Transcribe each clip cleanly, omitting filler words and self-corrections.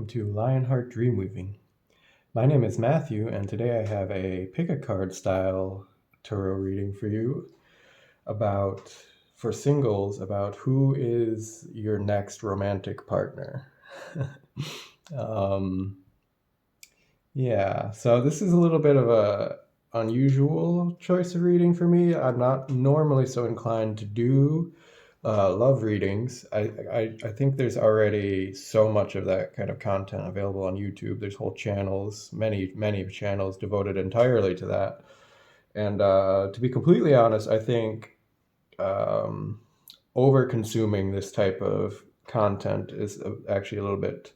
to Lionheart Dreamweaving. My name is Matthew, and today I have a pick-a-card style tarot reading for you for singles, about who is your next romantic partner. Yeah, so this is a little bit of a unusual choice of reading for me. I'm not normally so inclined to do love readings. I think there's already so much of that kind of content available on YouTube. There's whole channels, many channels devoted entirely to that. And to be completely honest, I think over consuming this type of content is actually a little bit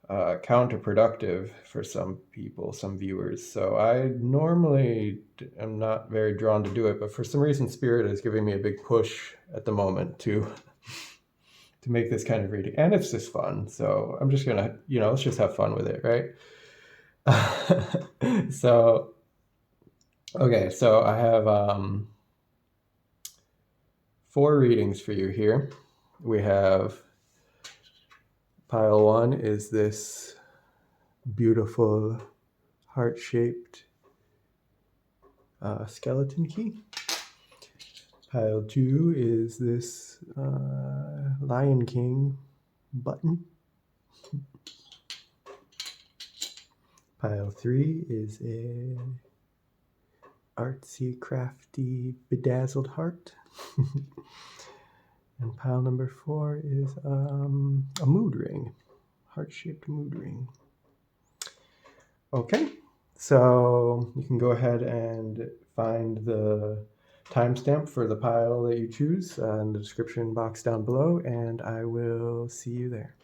counterproductive for some people, some viewers. So I normally am not very drawn to do it, but for some reason Spirit is giving me a big push at the moment to make this kind of reading, and it's just fun. So I'm just gonna, let's just have fun with it, right? So okay, so I have 4 readings for you here. We have pile 1 is this beautiful heart-shaped skeleton key. Pile 2 is this Lion King button. Pile 3 is a artsy, crafty, bedazzled heart. And pile number 4 is a mood ring, heart-shaped mood ring. Okay, so you can go ahead and find the timestamp for the pile that you choose in the description box down below, and I will see you there.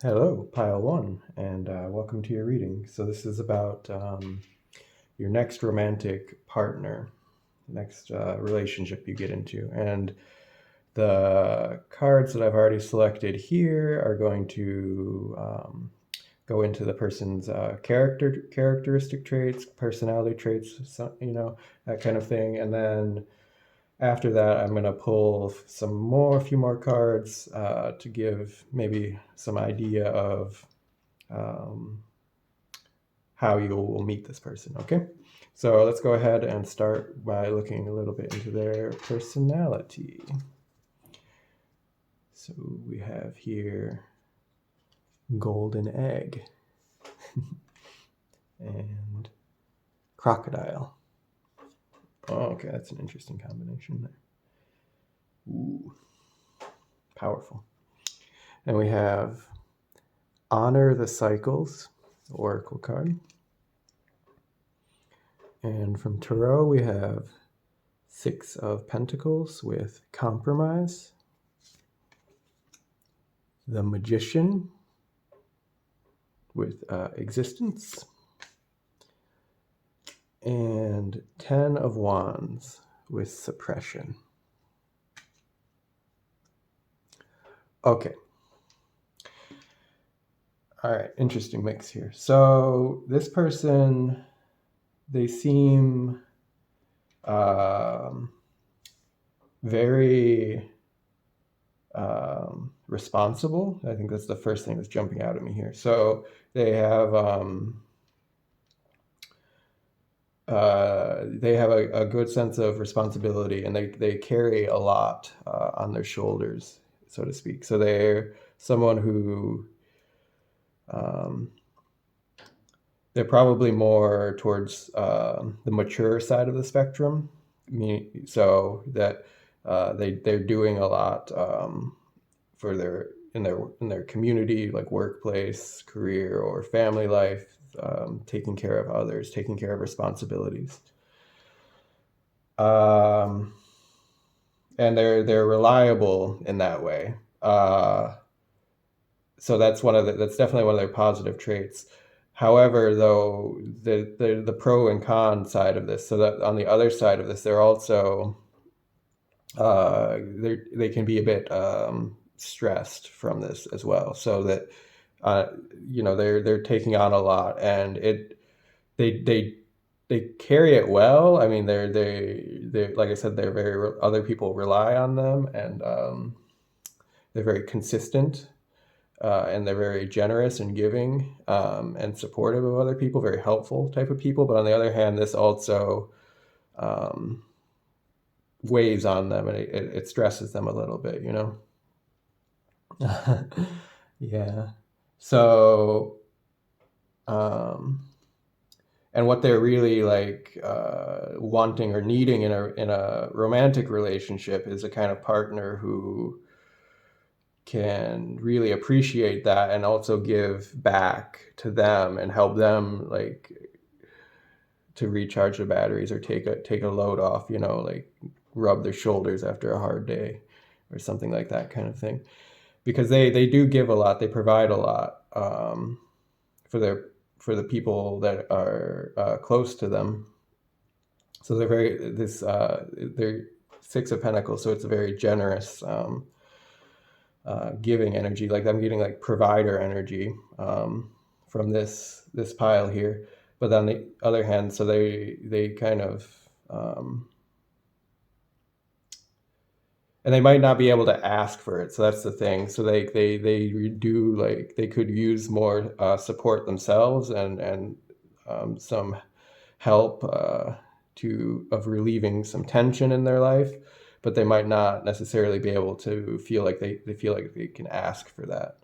Hello, pile 1, and welcome to your reading. So this is about your next romantic partner, next relationship you get into. And the cards that I've already selected here are going to go into the person's characteristic traits, personality traits, that kind of thing. And then after that, I'm going to pull a few more cards to give maybe some idea of how you will meet this person, okay? So let's go ahead and start by looking a little bit into their personality. So we have here golden egg and crocodile. Oh, okay, that's an interesting combination there. Ooh, powerful. And we have honor the cycles, oracle card. And from tarot, we have 6 of Pentacles with compromise, the Magician with existence, and 10 of Wands with suppression. Okay. All right, interesting mix here. So this person, they seem very responsible. I think that's the first thing that's jumping out at me here. So they have a good sense of responsibility, and they carry a lot on their shoulders, so to speak. So they're someone who they're probably more towards the mature side of the spectrum. So that they're doing a lot for in their community, like workplace, career, or family life, taking care of others, taking care of responsibilities. And they're reliable in that way. So that's definitely one of their positive traits. However, though, the pro and con side of this, so that on the other side of this, they're also they can be a bit stressed from this as well. So that they're taking on a lot, and they carry it well. I mean, they're like I said, other people rely on them, and they're very consistent. and they're very generous and giving, and supportive of other people, very helpful type of people. But on the other hand, this also um, weighs on them, and it stresses them a little bit, you know? Yeah. So, um, and what they're really like wanting or needing in a romantic relationship is a kind of partner who can really appreciate that and also give back to them and help them like to recharge the batteries or take a load off, you know, like rub their shoulders after a hard day or something like that kind of thing. Because they do give a lot, they provide a lot, for their for the people that are close to them. So they're very this they're Six of Pentacles, so it's a very generous, giving energy. Like I'm getting like provider energy, from this pile here. But on the other hand, so they kind of, and they might not be able to ask for it. So that's the thing. So they do, like they could use more support themselves, and some help, of relieving some tension in their life, but they might not necessarily be able to feel like they feel like they can ask for that.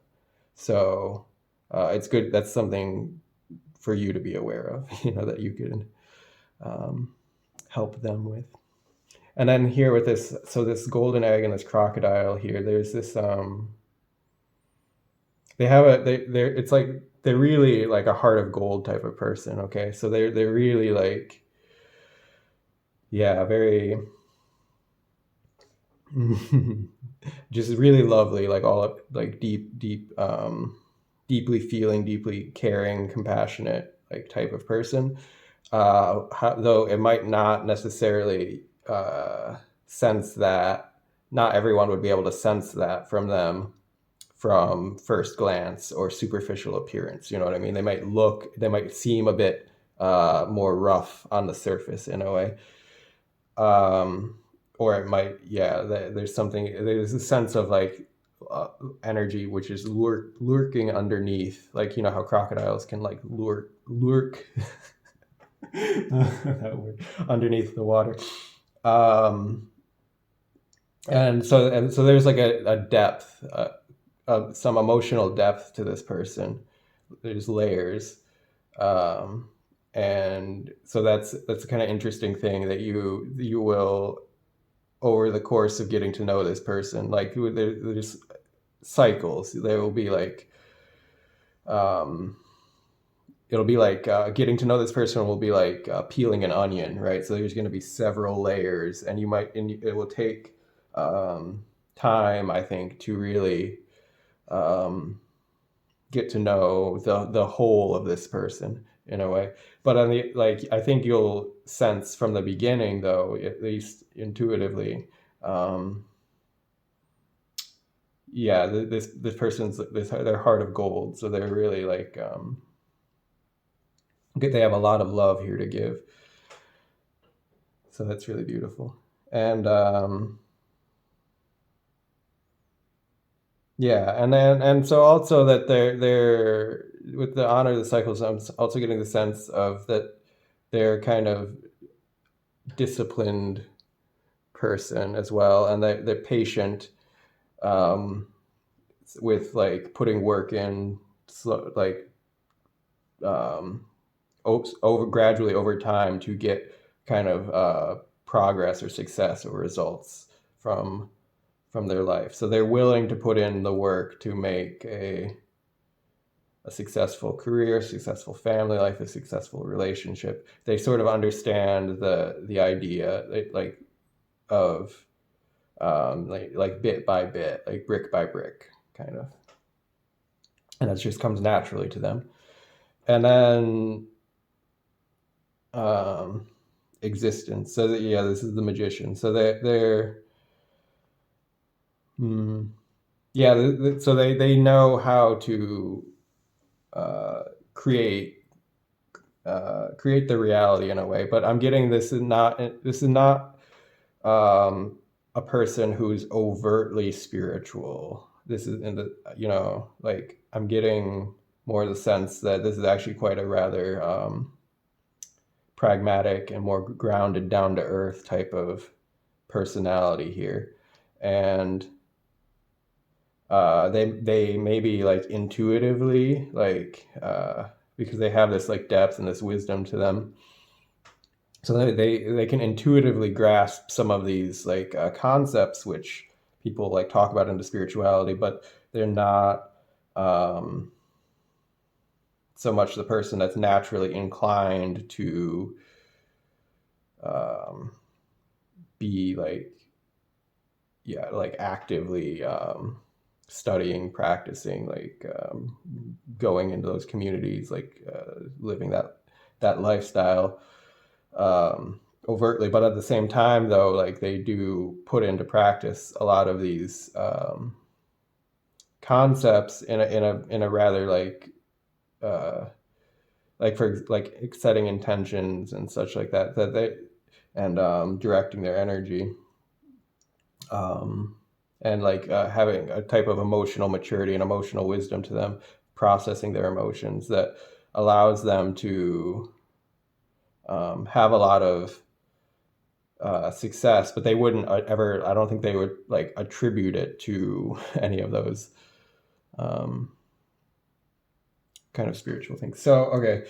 So it's good. That's something for you to be aware of, you know, that you can, um, help them with. And then here with this, so this golden egg and this crocodile here, there's this, they have they're, it's like, they're really like a heart of gold type of person. Okay. So they're really like, yeah, very, just really lovely, like all like deeply feeling, deeply caring, compassionate, like type of person. Though it might not necessarily sense that, not everyone would be able to sense that from them from first glance or superficial appearance. You know what I mean? They might seem a bit more rough on the surface in a way. Um, or it might, yeah, there's a sense of like uh, energy which is lurking underneath, like, you know how crocodiles can like lurk that word, underneath the water. Um, and so there's like a depth, some emotional depth to this person. There's layers, um, and so that's a kind of interesting thing that you will, over the course of getting to know this person, like there's cycles. There will be like, um, it'll be like, getting to know this person will be like peeling an onion, right? So there's going to be several layers, and it will take, time, I think, to really, um, get to know the whole of this person in a way. But on the, like, I think you'll sense from the beginning, though, at least intuitively, um, yeah, this person's their heart of gold. So they're really like, they have a lot of love here to give. So that's really beautiful. And yeah, and so also that they're with the honor of the cycles, I'm also getting the sense of that they're kind of disciplined person as well, and they're patient, um, with like putting work in, slow, like, um, over gradually over time to get kind of progress or success or results from from their life. So they're willing to put in the work to make a successful career, a successful family life, a successful relationship. They sort of understand the idea, like of, like bit by bit, like brick by brick, kind of, and it just comes naturally to them. And then, um, existence. So that, yeah, this is the magician. So they're mm, yeah. So they know how to uh, create create the reality in a way. But I'm getting, this is not, a person who's overtly spiritual. this is in the, like I'm getting more the sense that this is actually quite a rather pragmatic and more grounded, down to earth type of personality here. And they maybe like intuitively, like because they have this like depth and this wisdom to them, so they can intuitively grasp some of these like concepts which people like talk about into spirituality, but they're not so much the person that's naturally inclined to be like, yeah, like actively studying, practicing, like going into those communities, like living that lifestyle overtly. But at the same time, though, like they do put into practice a lot of these concepts in a rather like for like setting intentions and such like that they and directing their energy, and like having a type of emotional maturity and emotional wisdom to them, processing their emotions that allows them to have a lot of success, but they wouldn't ever, I don't think they would like attribute it to any of those kind of spiritual things. So, okay.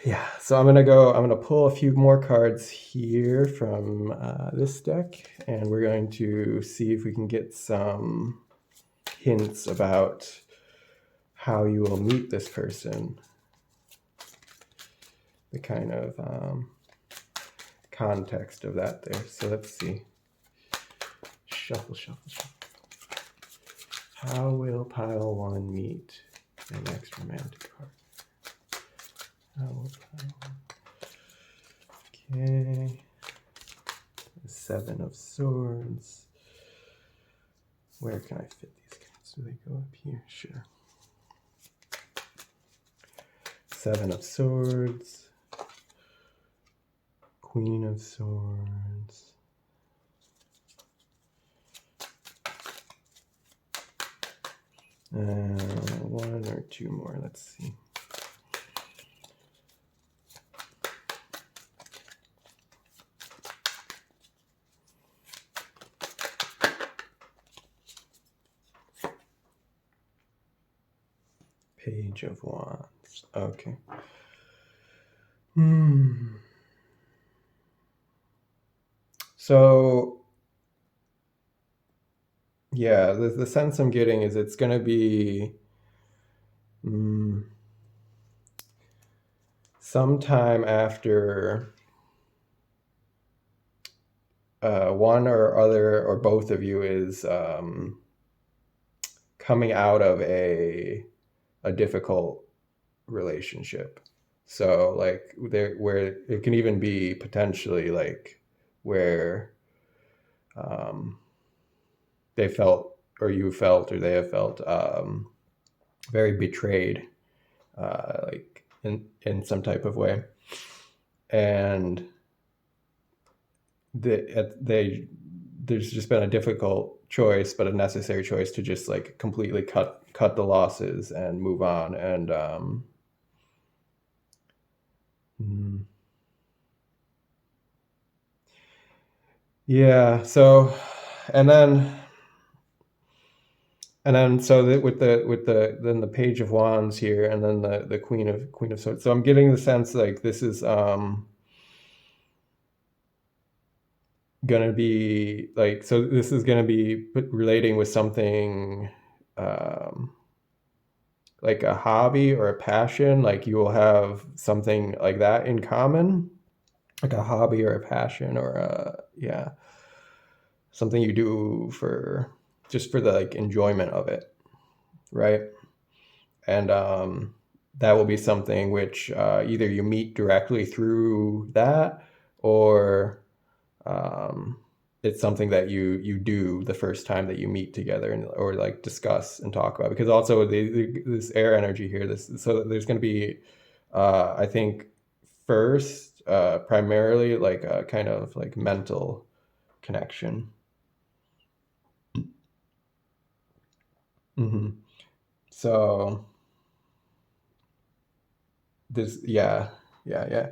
Yeah, so I'm gonna pull a few more cards here from this deck, and we're going to see if we can get some hints about how you will meet this person, the kind of context of that there. So let's see. Shuffle, shuffle, shuffle. How will pile one meet their next romantic partner? How will pile one? Okay. The Seven of Swords. Where can I fit these cards? Do they go up here? Sure. Seven of Swords. Queen of Swords. One or two more, let's see. Page of Wands. Okay. So, yeah, the sense I'm getting is it's going to be sometime after one or other or both of you is coming out of a difficult relationship. So like there, where it can even be potentially like where they felt, or you felt, or they have felt very betrayed, like in some type of way, and there's just been a difficult choice, but a necessary choice to just like completely cut the losses and move on. And yeah, so and then so with the then the Page of Wands here, and then the Queen of Swords. So I'm getting the sense like this is gonna be like, so this is gonna be relating with something like a hobby or a passion. Like you will have something like that in common, like a hobby or a passion, or yeah, something you do for just for the like enjoyment of it, right? And that will be something which either you meet directly through that, or it's something that you do the first time that you meet together, and or like discuss and talk about. Because also this air energy here, so there's going to be I think first primarily like a kind of like mental connection. Hmm. So this, yeah, yeah.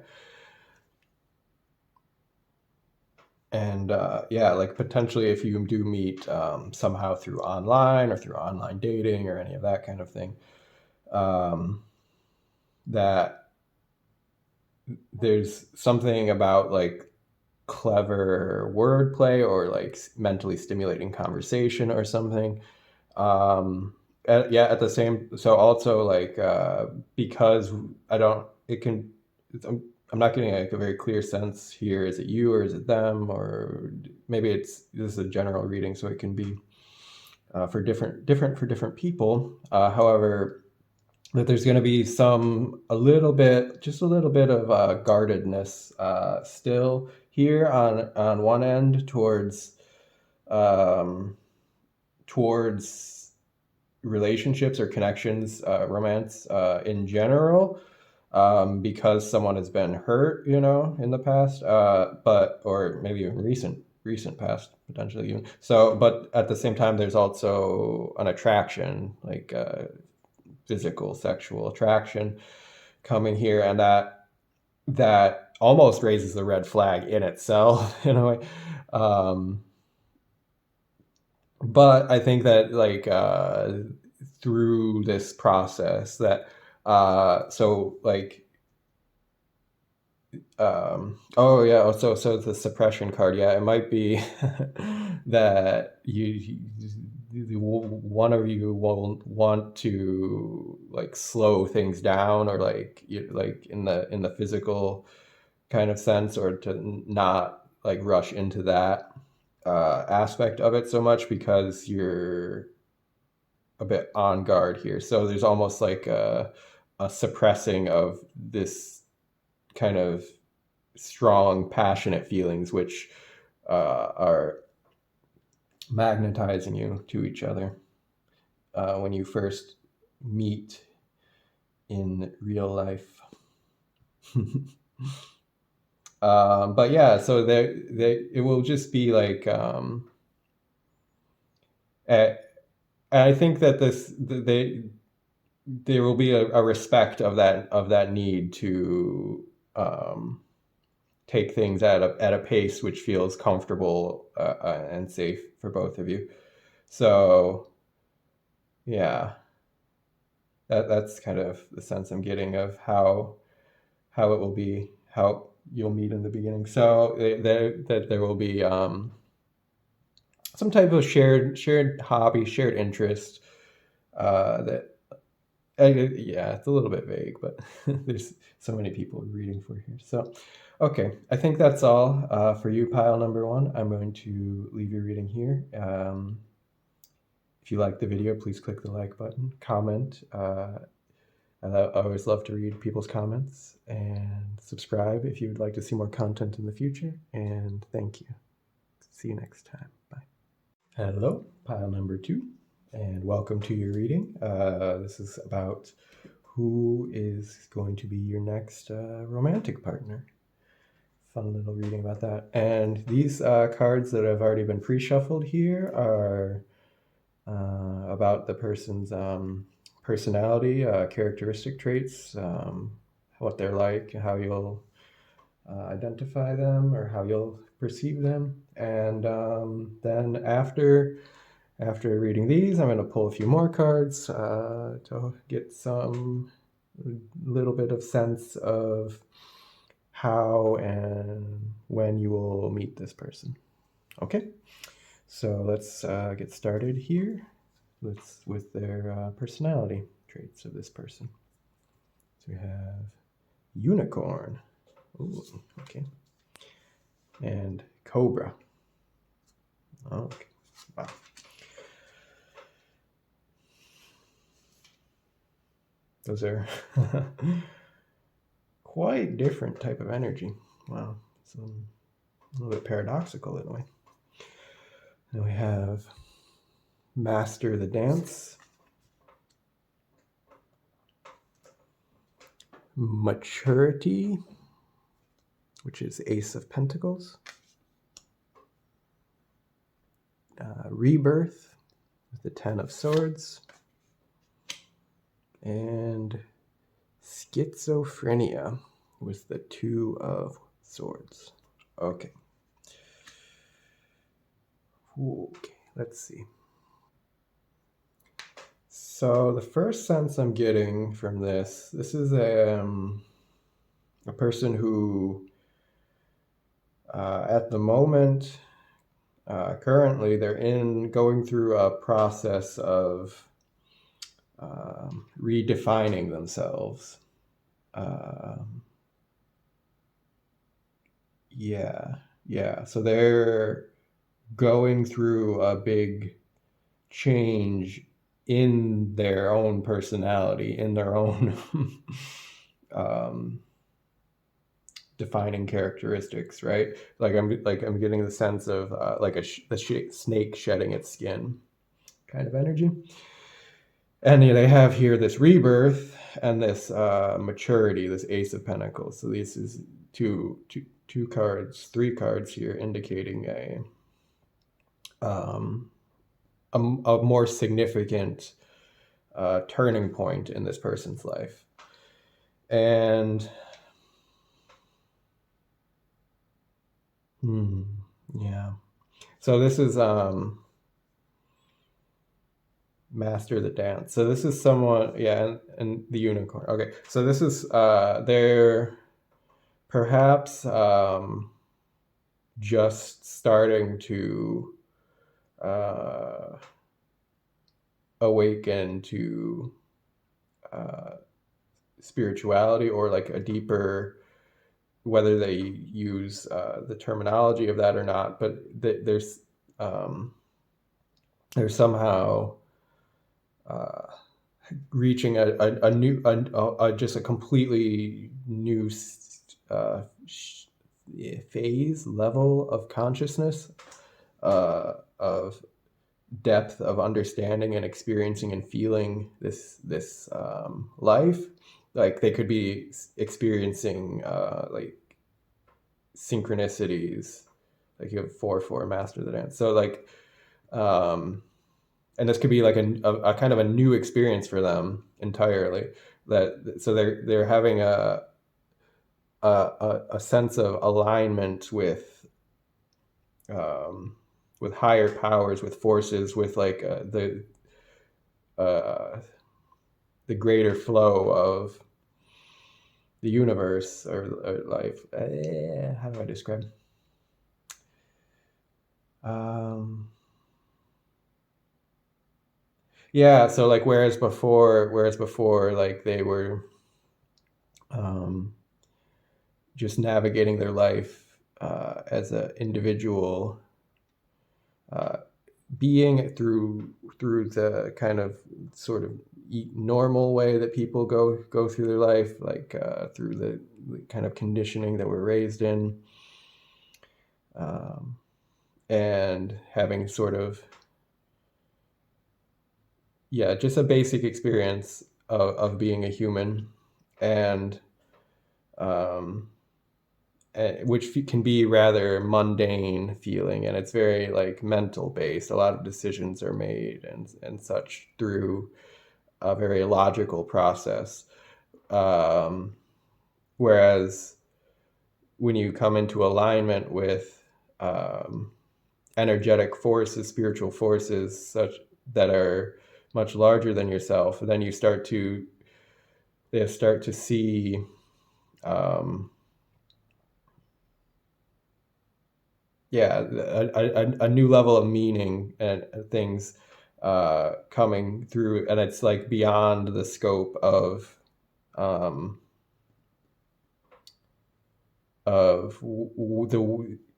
And yeah, like potentially if you do meet somehow through online or through online dating or any of that kind of thing, um, that there's something about like clever wordplay or like mentally stimulating conversation or something. Yeah, at the same, so also like because I don't, it can, I'm not getting like a very clear sense here. Is it you or is it them? Or maybe this is a general reading, so it can be for different for different people. However, that there's going to be just a little bit of guardedness still here on one end um, towards relationships or connections, romance in general, because someone has been hurt, in the past, but or maybe even recent past potentially even. So, but at the same time, there's also an attraction, like physical, sexual attraction coming here, and that almost raises the red flag in itself in a way. Um, but I think that like through this process that so like oh yeah, so the suppression card, yeah, it might be that one of you will want to like slow things down, or like like in the physical kind of sense, or to not like rush into that aspect of it so much because you're a bit on guard here. So there's almost like a suppressing of this kind of strong, passionate feelings, which are magnetizing you to each other when you first meet in real life. But yeah, so it will just be like, and I think that there will be a respect of that need to um, take things at a pace which feels comfortable and safe for both of you. So yeah, that's kind of the sense I'm getting of how it will be, how you'll meet in the beginning. So that there will be some type of shared hobby, shared interest. That yeah, it's a little bit vague, but there's so many people reading for here. So okay, I think that's all for you, pile number one. I'm going to leave your reading here. If you like the video, please click the like button, comment. I always love to read people's comments, and subscribe if you would like to see more content in the future. And thank you. See you next time. Bye. Hello, pile number two, and welcome to your reading. This is about who is going to be your next romantic partner. Fun little reading about that. And these cards that have already been pre-shuffled here are about the person's personality, characteristic traits, what they're like, how you'll identify them or how you'll perceive them. And then after reading these, I'm going to pull a few more cards to get some little bit of sense of how and when you will meet this person. Okay, so let's get started here. With their personality traits of this person. So we have unicorn. Ooh, okay. And cobra. Okay. Wow. Those are quite different type of energy. Wow. So a little bit paradoxical in a way. Then we have master the dance. Maturity, which is Ace of Pentacles. Rebirth with the Ten of Swords. And schizophrenia with the Two of Swords. Okay. Okay, let's see. So the first sense I'm getting from this is a person who, at the moment, currently, they're going through a process of redefining themselves. Yeah. So they're going through a big change in their own personality, in their own defining characteristics, right? Like I'm getting the sense of like the snake shedding its skin kind of energy. And they have here this rebirth and this maturity, this Ace of Pentacles. So this is two cards, three cards here indicating a more significant turning point in this person's life. And yeah. So this is Master the Dance. So this is someone, yeah, and the unicorn. Okay, so this is they're perhaps just starting to awaken to spirituality, or like a deeper, whether they use the terminology of that or not, but there's somehow reaching a new, just a completely new phase, level of consciousness, of depth of understanding and experiencing and feeling this life. Like they could be experiencing like synchronicities, like you have 4/4 Master the Dance. So like and this could be like a kind of a new experience for them entirely. So they're having a sense of alignment with higher powers, with forces, with like the greater flow of the universe, or life. How do I describe? Yeah. So like, whereas before, like they were just navigating their life as an individual being through the kind of sort of normal way that people go through their life, like through the kind of conditioning that we're raised in, and having sort of just a basic experience of being a human, and which can be rather mundane feeling, and it's very like mental based. A lot of decisions are made and such through a very logical process. Whereas when you come into alignment with energetic forces, spiritual forces, such that are much larger than yourself, then you start to see a new level of meaning and things coming through, and it's like beyond the scope of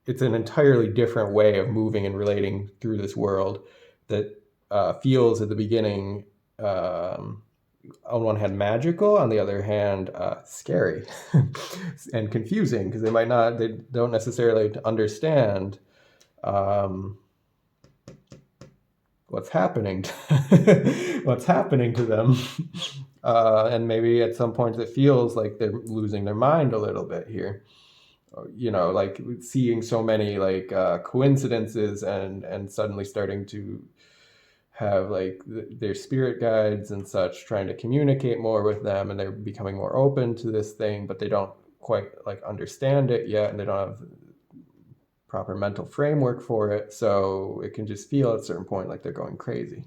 it's an entirely different way of moving and relating through this world that feels at the beginning, on one hand magical, on the other hand scary and confusing, because they don't necessarily understand what's happening to them, and maybe at some point it feels like they're losing their mind a little bit here, like seeing so many like coincidences, and suddenly starting to have like their spirit guides and such trying to communicate more with them, and they're becoming more open to this thing, but they don't quite like understand it yet, and they don't have proper mental framework for it, so it can just feel at a certain point like they're going crazy.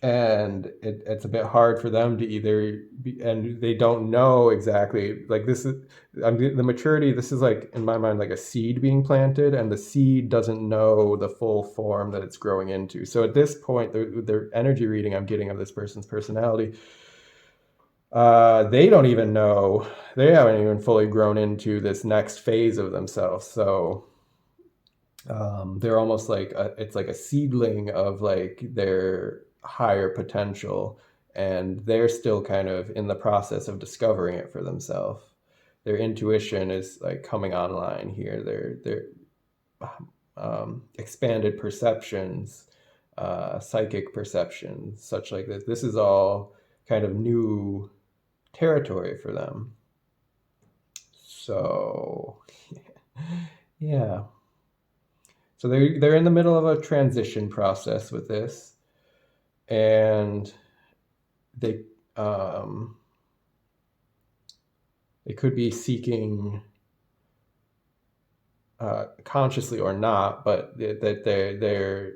And it's a bit hard for them to either be, and they don't know exactly like this is the maturity. This is like in my mind like a seed being planted, and the seed doesn't know the full form that it's growing into. So at this point, the energy reading I'm getting of this person's personality, they don't even know, they haven't even fully grown into this next phase of themselves. So they're almost like it's like a seedling of like their higher potential, and they're still kind of in the process of discovering it for themselves. Their intuition is like coming online here. Their expanded perceptions, psychic perceptions, such like this. This is all kind of new territory for them. So, yeah. So they're in the middle of a transition process with this, and they could be seeking consciously or not, but that their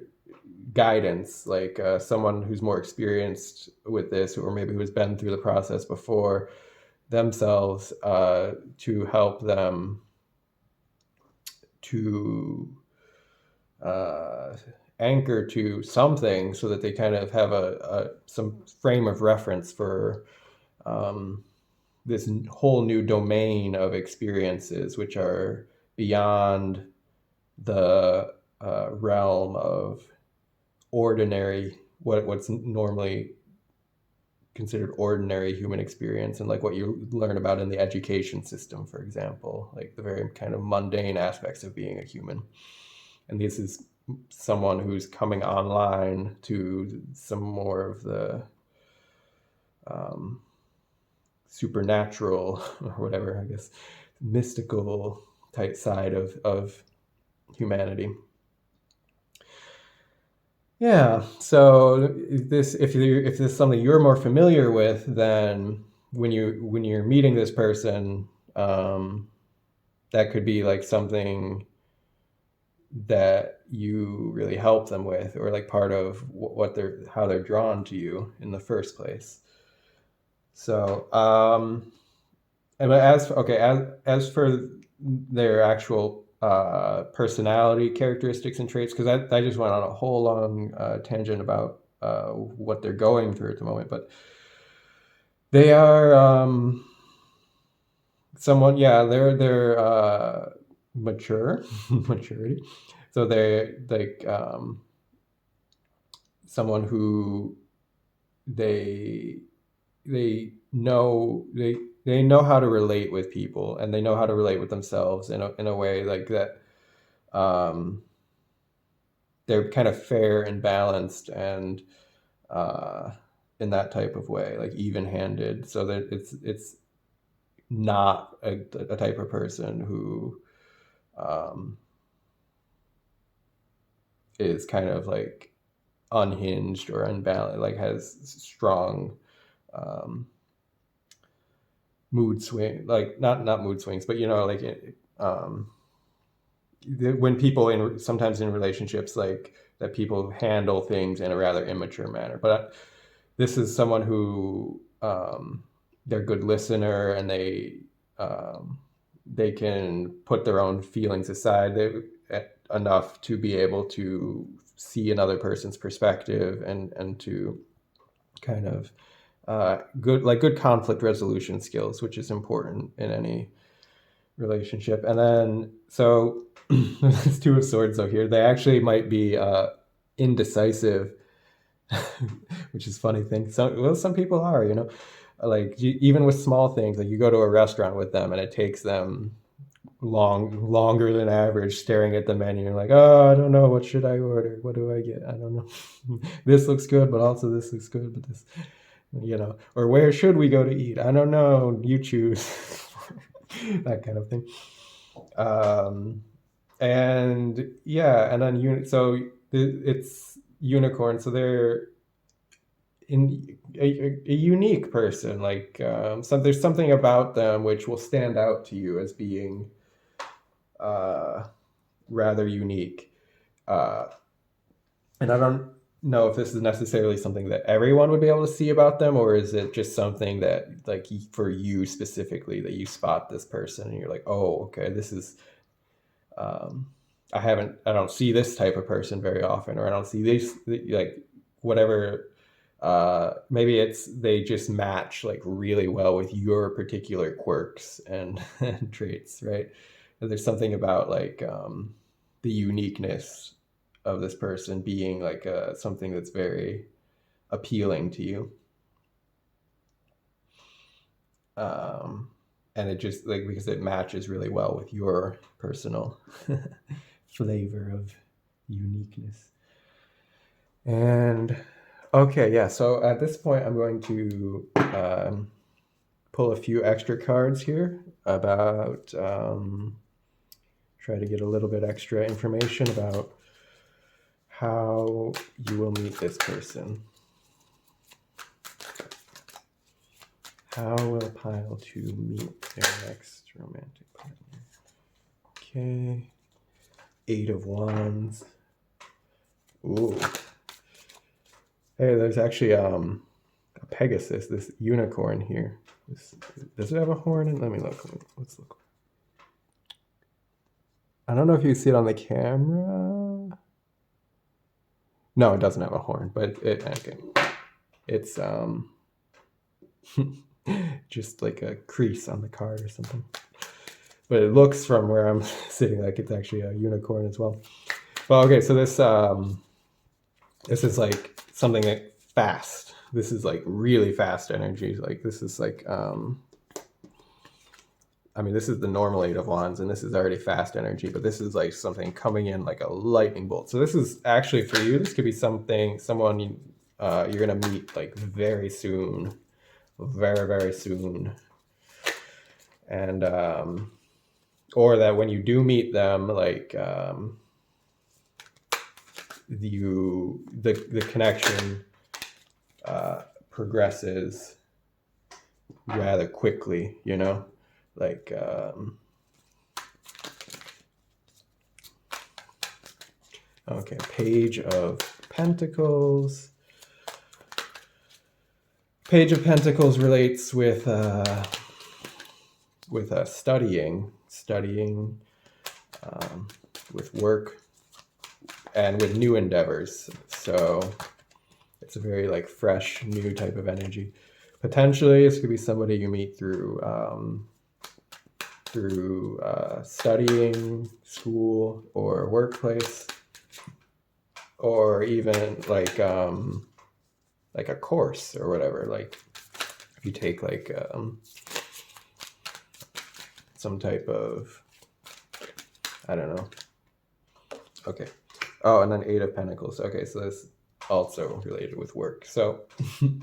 guidance, like someone who's more experienced with this, or maybe who's been through the process before themselves, to help them to anchor to something, so that they kind of have some frame of reference for this whole new domain of experiences, which are beyond the realm of ordinary, what's normally considered ordinary human experience, and like what you learn about in the education system, for example, like the very kind of mundane aspects of being a human. And this is someone who's coming online to some more of the supernatural, or whatever, I guess, mystical type side of humanity. Yeah. So if this is something you're more familiar with, then when you're meeting this person, that could be like something that you really help them with, or like part of how they're drawn to you in the first place. So and as for their actual personality characteristics and traits, because I just went on a whole long tangent about what they're going through at the moment, but they are they're mature maturity. So they're like someone who they know they know how to relate with people, and they know how to relate with themselves in a way like that. They're kind of fair and balanced, and in that type of way, like even-handed, so that it's not a type of person who is kind of like unhinged or unbalanced, like has strong mood swing, like not mood swings, but like when people sometimes in relationships, like that people handle things in a rather immature manner. But this is someone who they're a good listener, and they can put their own feelings aside enough to be able to see another person's perspective, and to kind of good conflict resolution skills, which is important in any relationship. And then so there's Two of Swords though here. They actually might be indecisive, which is a funny thing. Some people are, like even with small things, like you go to a restaurant with them and it takes them longer than average staring at the menu. You're like, oh, I don't know, what should I order? What do I get? I don't know. This looks good, but also this looks good, but this, or where should we go to eat? I don't know. You choose. That kind of thing. And yeah, and then it's unicorn, so they're in a unique person. Like so there's something about them which will stand out to you as being uh, rather unique. Uh, and I don't know if this is necessarily something that everyone would be able to see about them, or is it just something that, like, for you specifically, that you spot this person and you're like, oh, okay, this is um, I don't see this type of person very often, or I don't see this, like, whatever. Maybe it's they just match like really well with your particular quirks and, and traits, right? And there's something about like the uniqueness of this person being like something that's very appealing to you. Um, and it just like because it matches really well with your personal flavor of uniqueness. And okay, yeah. So at this point, I'm going to pull a few extra cards here about try to get a little bit extra information about how you will meet this person. How will Pile 2 meet their next romantic partner? Okay. 8 of Wands. Ooh. Hey, there's actually a Pegasus, this unicorn here. Does it have a horn? Let me look. Let's look. I don't know if you see it on the camera. No, it doesn't have a horn, but okay. It's just like a crease on the card or something. But it looks from where I'm sitting like it's actually a unicorn as well. Well, okay, so this is like something like fast. This is like really fast energy. Like this is like I mean, this is the normal 8 of Wands, and this is already fast energy, but this is like something coming in like a lightning bolt. So this is actually for you. This could be someone you're gonna meet like very soon, very, very soon, and or that when you do meet them, like the connection progresses rather quickly, you know, like okay, Page of Pentacles. Page of Pentacles relates with studying, with work, and with new endeavors. So it's a very like fresh, new type of energy. Potentially, this could be somebody you meet through studying, school, or workplace, or even like a course or whatever. Like if you take like some type of, I don't know. Okay. Oh, and then 8 of Pentacles. Okay, so that's also related with work. So, oh,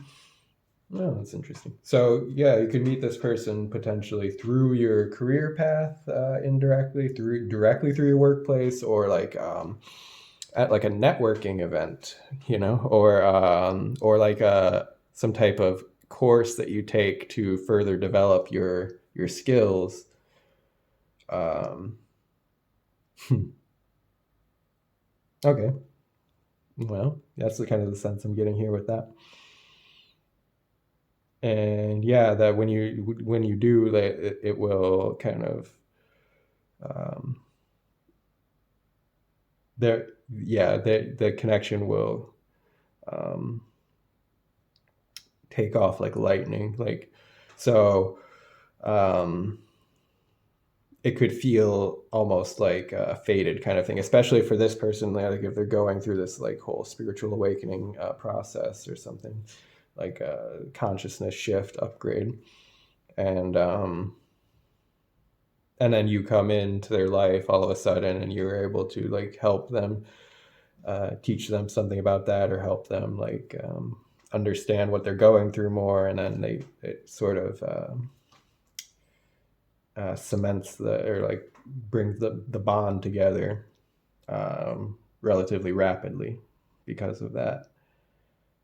that's interesting. So, yeah, you could meet this person potentially through your career path, indirectly, directly through your workplace, or like at like a networking event, you know, or like some type of course that you take to further develop your skills. Okay. Well, that's the kind of the sense I'm getting here with that. And yeah, that when you do that, it will kind of the connection will take off like lightning. Like so it could feel almost like a faded kind of thing, especially for this person, like if they're going through this like whole spiritual awakening process or something, like a consciousness shift, upgrade, and then you come into their life all of a sudden, and you're able to like help them, teach them something about that, or help them like understand what they're going through more, and then it sort of cements or like brings the bond together relatively rapidly because of that.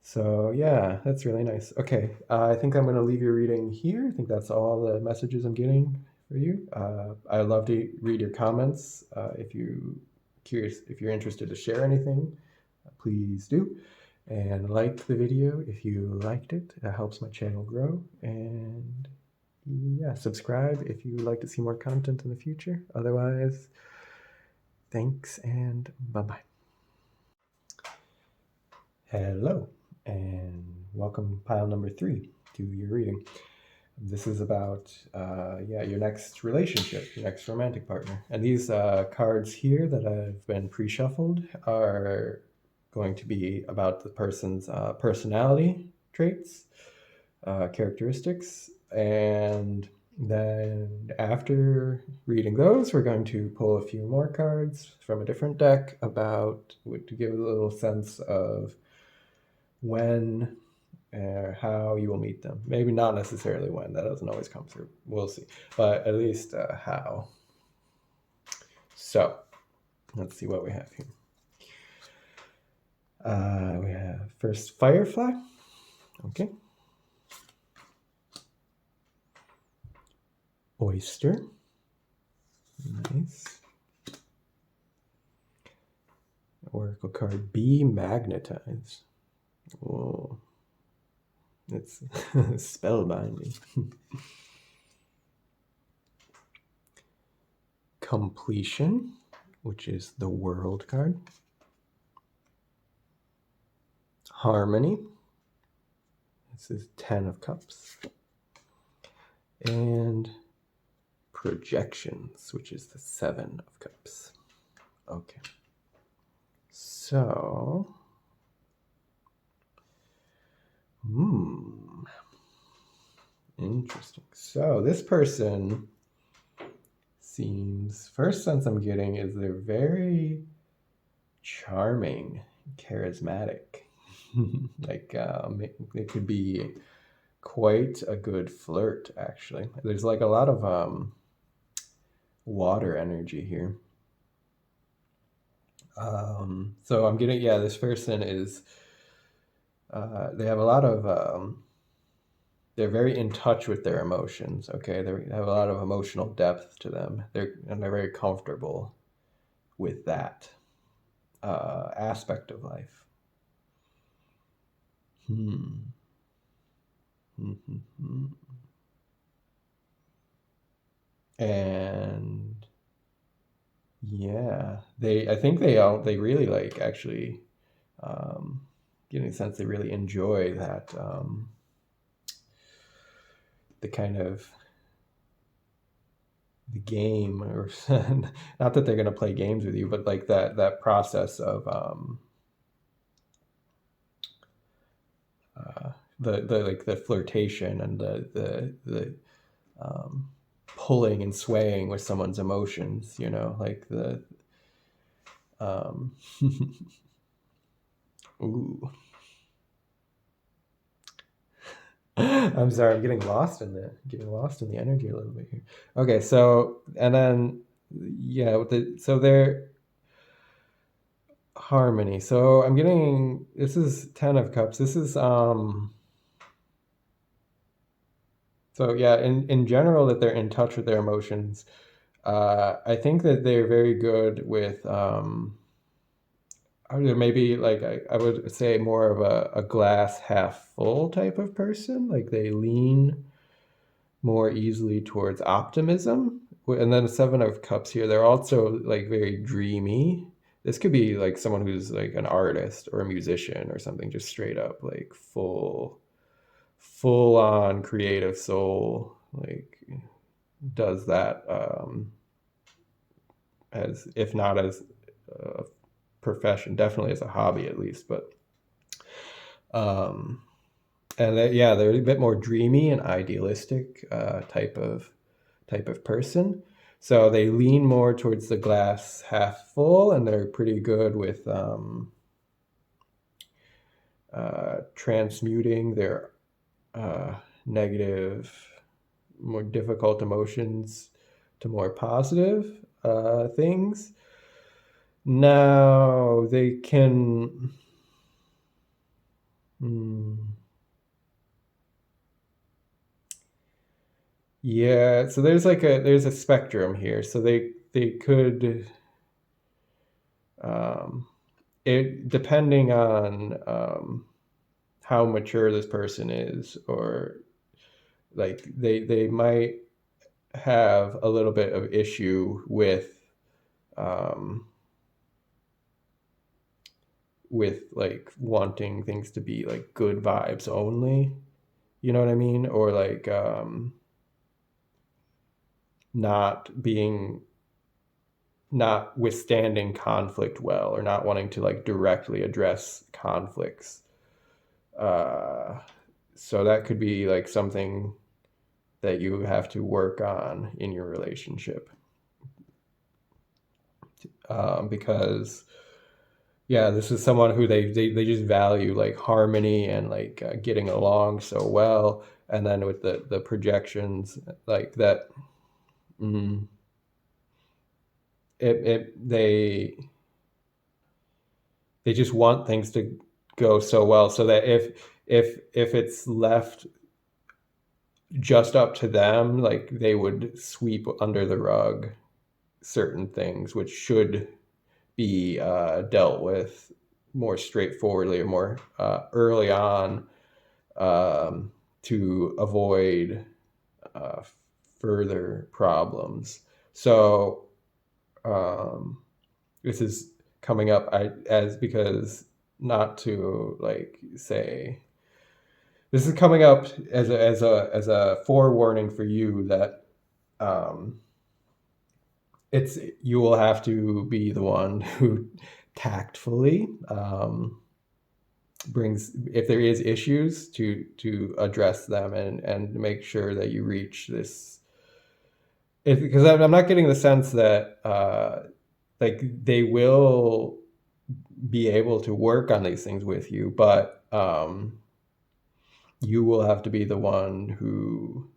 So yeah, that's really nice. Okay, I think I'm going to leave your reading here. I think that's all the messages I'm getting for you. I'd love to read your comments. If you curious, if you're interested to share anything, please do. And like the video if you liked it. That helps my channel grow. And yeah, subscribe if you would like to see more content in the future. Otherwise, thanks and bye-bye. Hello, and welcome pile number 3 to your reading. This is about your next relationship, your next romantic partner. And these cards here that I've been pre-shuffled are going to be about the person's personality traits, characteristics, and then after reading those, we're going to pull a few more cards from a different deck about to give a little sense of when how you will meet them. Maybe not necessarily when, that doesn't always come through. We'll see. But at least how. So let's see what we have here. We have first Firefly. Okay. Oyster. Nice. Oracle card Be Magnetized. Whoa. It's spellbinding. Completion, which is the World card. Harmony. This is 10 of Cups. And Projections, which is the 7 of Cups. Okay. So, interesting. So this person seems, first sense I'm getting is they're very charming, charismatic. Like it could be quite a good flirt, actually. There's like a lot of water energy here. So I'm getting, this person is, they have a lot of, they're very in touch with their emotions, okay? They have a lot of emotional depth to them. They're very comfortable with that aspect of life. And yeah, I think they really like actually getting a sense they really enjoy that the kind of the game, or not that they're going to play games with you, but like that process of the flirtation and the pulling and swaying with someone's emotions, like the ooh. I'm sorry, I'm getting lost in the energy a little bit here. Okay, so and then so their harmony. So I'm getting, this is 10 of Cups. This is so yeah, in general, that they're in touch with their emotions. I think that they're very good with maybe like I would say more of a glass half full type of person. Like they lean more easily towards optimism. And then the 7 of Cups here, they're also like very dreamy. This could be like someone who's like an artist or a musician or something, just straight up like full on creative soul, like does that as, if not as a profession, definitely as a hobby at least. But and they're a bit more dreamy and idealistic type of person. So they lean more towards the glass half full, and they're pretty good with transmuting their negative, more difficult emotions to more positive. things. Now they can. Yeah, so there's a spectrum here. So they could, um, it depending on how mature this person is, or like they might have a little bit of issue um, with like wanting things to be like good vibes only. You know what I mean? Or like not being not withstanding conflict well, or not wanting to like directly address conflicts. Uh, so that could be like something that you have to work on in your relationship, because yeah, this is someone who they just value like harmony and like getting along so well, and then with the projections like that, mm, they just want things to go so well, so that if it's left just up to them, like they would sweep under the rug certain things which should be dealt with more straightforwardly, or more early on, um, to avoid uh, further problems. So um, this is coming up as because, not to like say, this is coming up as a forewarning for you that um, it's you will have to be the one who tactfully brings, if there is issues, to address them, and make sure that you reach this. Because I'm not getting the sense that like they will be able to work on these things with you, but you will have to be the one who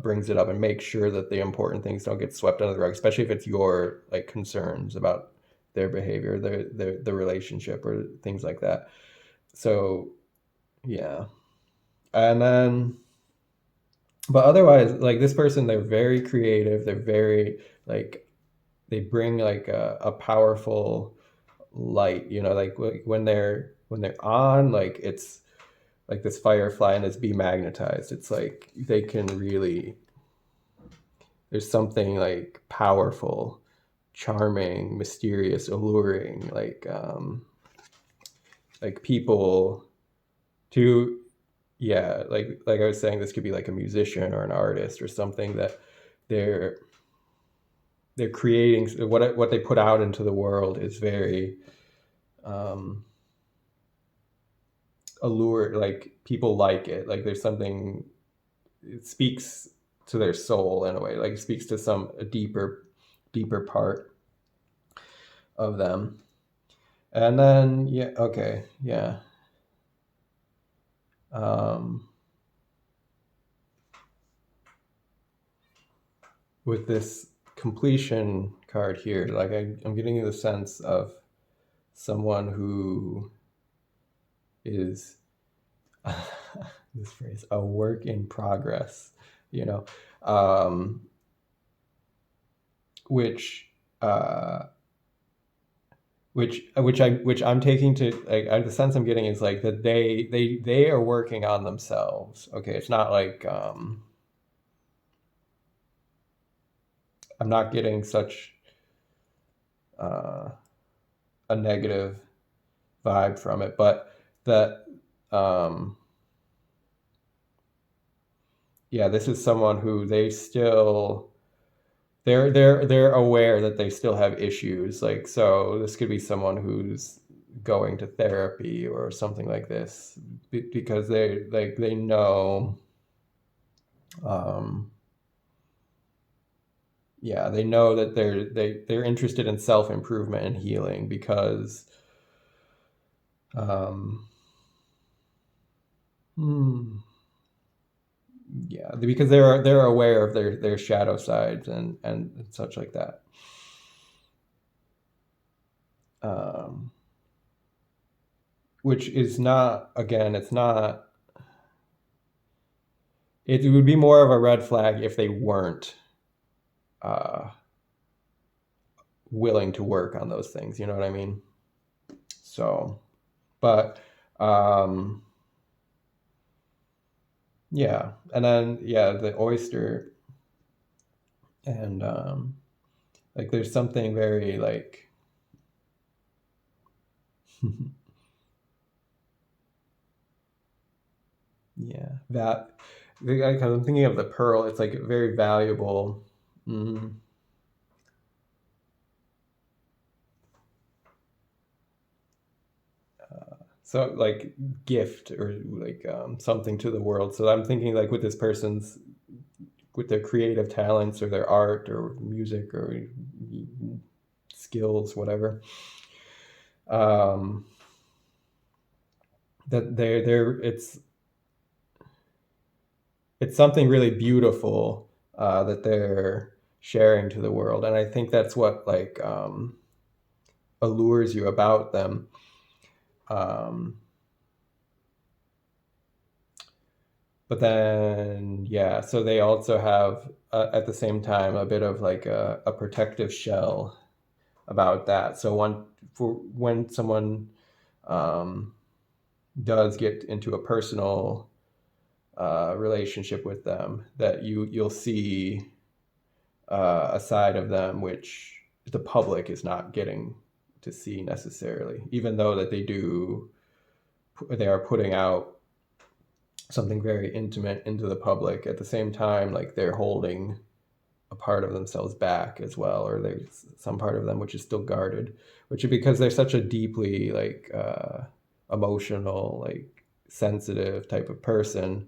brings it up and makes sure that the important things don't get swept under the rug, especially if it's your like concerns about their behavior, the relationship, or things like that. So yeah, and then, but otherwise, like this person, they're very creative. They're very like, they bring like a powerful light. You know, like when they're on, like it's like this firefly and it's magnetized. It's like they can really, there's something like powerful, charming, mysterious, alluring, like people to, yeah, like I was saying, this could be like a musician or an artist or something, that they're they're creating what they put out into the world is very um allure, like people like it, like there's something, it speaks to their soul in a way, like it speaks to a deeper part of them. And then yeah, okay, yeah, um with this completion card here, like I'm getting the sense of someone who is this phrase, a work in progress, you know, um, which uh, which I'm taking to, like, the sense I'm getting is like that they are working on themselves. Okay, it's not like I'm not getting such uh, a negative vibe from it, but that um, yeah, this is someone who they're aware that they still have issues. Like, so this could be someone who's going to therapy or something like this, because they know, um, yeah, they know that they're interested in self improvement and healing, because um, hmm, yeah, because they're aware of their shadow sides and such like that. Which is not, again, it's not. It would be more of a red flag if they weren't willing to work on those things. You know what I mean? So, but yeah, and then the oyster, and like there's something very like yeah, that because I'm thinking of the pearl. It's like very valuable. So like gift, or like something to the world. So I'm thinking like with this person's, with their creative talents or their art or music or skills, whatever, that it's something really beautiful that they're sharing to the world, and I think that's what like allures you about them. But then so they also have at the same time a bit of like a protective shell about that. So when someone does get into a personal relationship with them, that you'll see a side of them which the public is not getting to see necessarily, even though that they are putting out something very intimate into the public. At the same time, like they're holding a part of themselves back as well, or there's some part of them which is still guarded, which is because they're such a deeply like emotional, like sensitive type of person.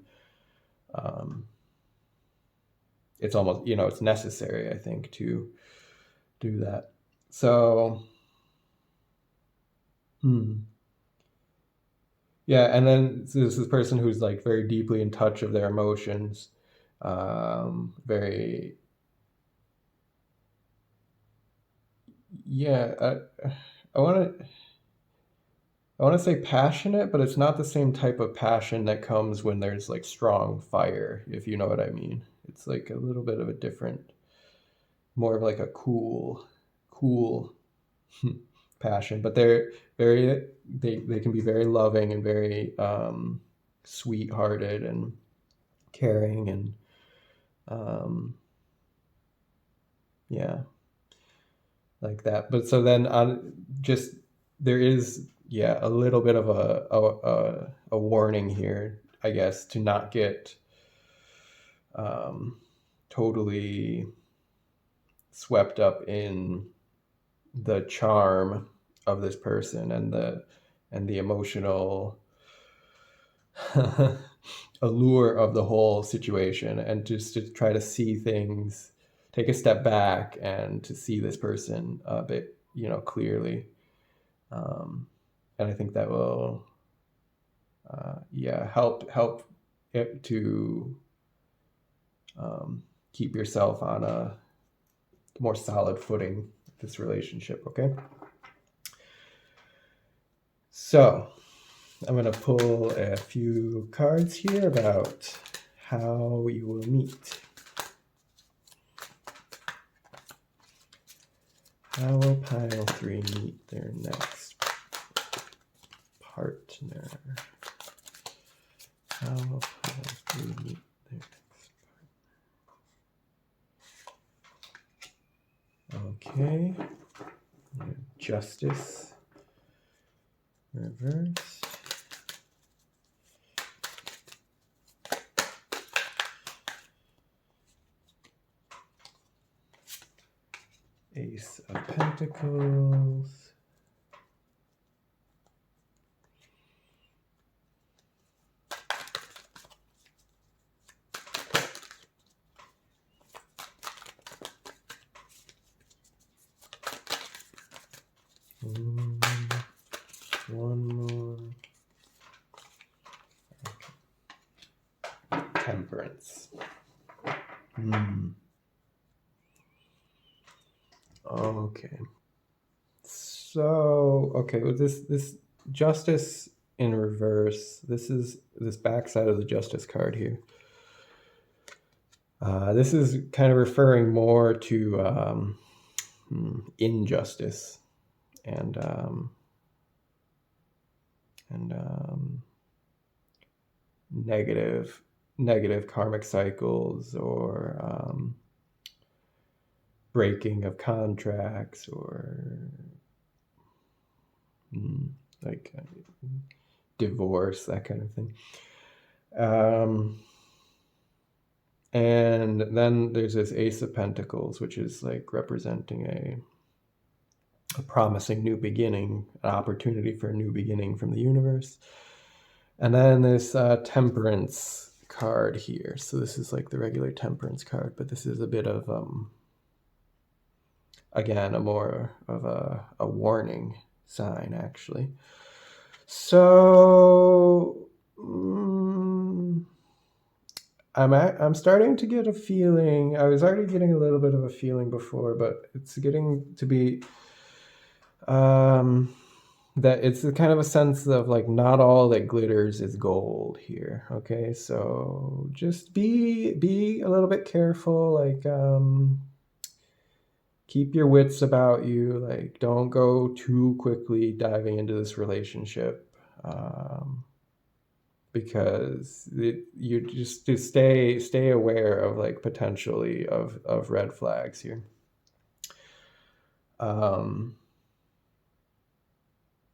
It's almost, it's necessary, I think, to do that. So yeah, and then this is a person who's like very deeply in touch of their emotions, very I want to say passionate, but it's not the same type of passion that comes when there's like strong fire, if you know what I mean. It's like a little bit of a different, more of like a cool passion, but they can be very loving and very sweethearted and caring, and yeah, like that. But so then on just there is a little bit of a warning here, I guess, to not get totally swept up in the charm of this person and the emotional allure of the whole situation, and just to try to see things, take a step back and to see this person a bit clearly, and I think that will help it to keep yourself on a more solid footing with this relationship. Okay, so I'm going to pull a few cards here about how you will meet. How will pile 3 meet their next partner? How will pile 3 meet their next partner? Okay. Justice reversed. Ace of Pentacles. One more. Temperance. Okay. So, okay, with this justice in reverse, this is this backside of the justice card here. This is kind of referring more to injustice and negative karmic cycles, or breaking of contracts, or like divorce, that kind of thing. And then there's this Ace of Pentacles, which is like representing a promising new beginning, an opportunity for a new beginning from the universe. And then this Temperance card here. So this is like the regular Temperance card, but this is a bit of again, a more of a warning sign, actually. So I'm starting to get a feeling. I was already getting a little bit of a feeling before, but it's getting to be that it's kind of a sense of like not all that glitters is gold here. Okay, so just be a little bit careful. Like keep your wits about you. Like don't go too quickly diving into this relationship. Because you just to stay aware of like potentially of red flags here.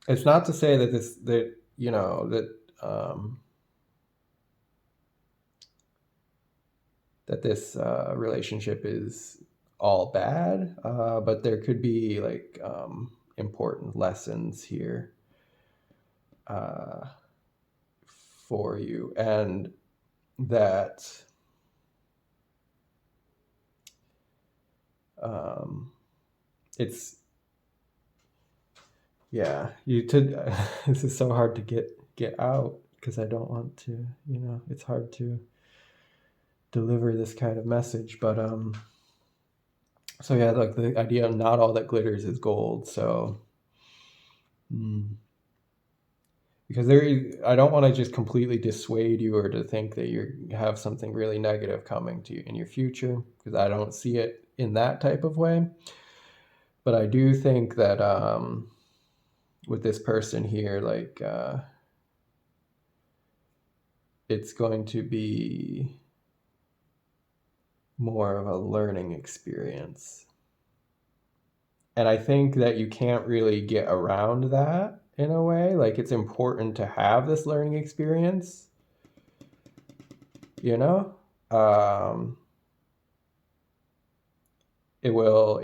It's not to say that this relationship is all bad, but there could be like important lessons here for you, and that it's this is so hard to get out because I don't want to, it's hard to deliver this kind of message, but so yeah, like the idea of not all that glitters is gold. So because I don't want to just completely dissuade you or to think that you have something really negative coming to you in your future, because I don't see it in that type of way. But I do think that with this person here, like it's going to be more of a learning experience. And I think that you can't really get around that in a way. Like it's important to have this learning experience, it will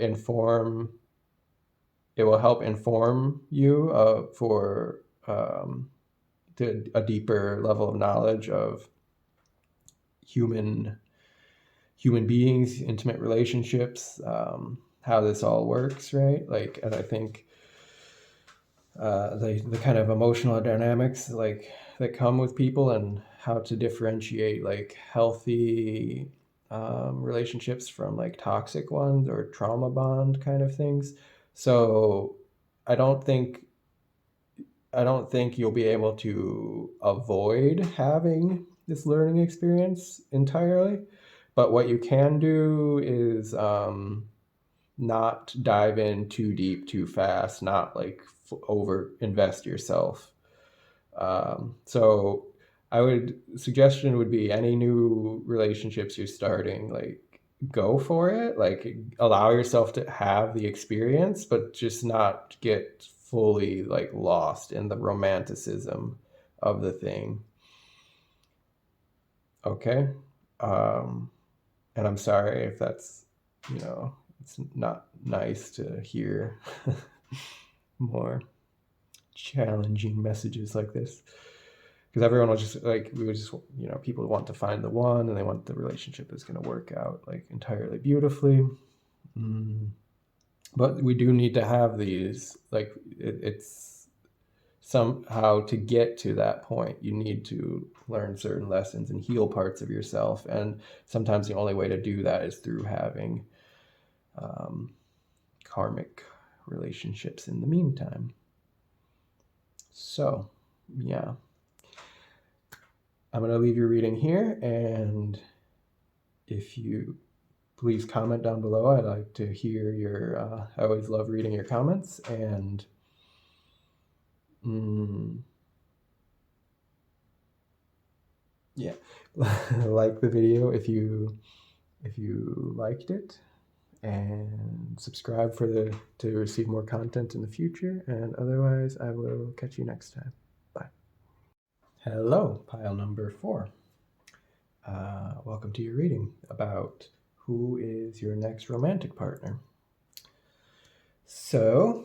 help inform you for a deeper level of knowledge of human beings, intimate relationships, how this all works, right? Like, and I think the kind of emotional dynamics like that come with people, and how to differentiate like healthy relationships from like toxic ones or trauma bond kind of things. So I don't think you'll be able to avoid having this learning experience entirely, but what you can do is not dive in too deep too fast, not like over invest yourself. So suggestion would be any new relationships you're starting, like go for it, like allow yourself to have the experience, but just not get fully like lost in the romanticism of the thing. Okay. And I'm sorry if that's, it's not nice to hear more challenging messages like this, because everyone will just like, we would just, people want to find the one, and they want the relationship that's going to work out like entirely beautifully. But we do need to have these, like it's somehow to get to that point, you need to learn certain lessons and heal parts of yourself. And sometimes the only way to do that is through having karmic relationships in the meantime. So, yeah. I'm going to leave your reading here, and if you please comment down below. I like to hear your, I always love reading your comments, and yeah, like the video if you liked it, and subscribe to receive more content in the future, and otherwise I will catch you next time. Bye. Hello, pile number 4. Welcome to your reading about who is your next romantic partner. So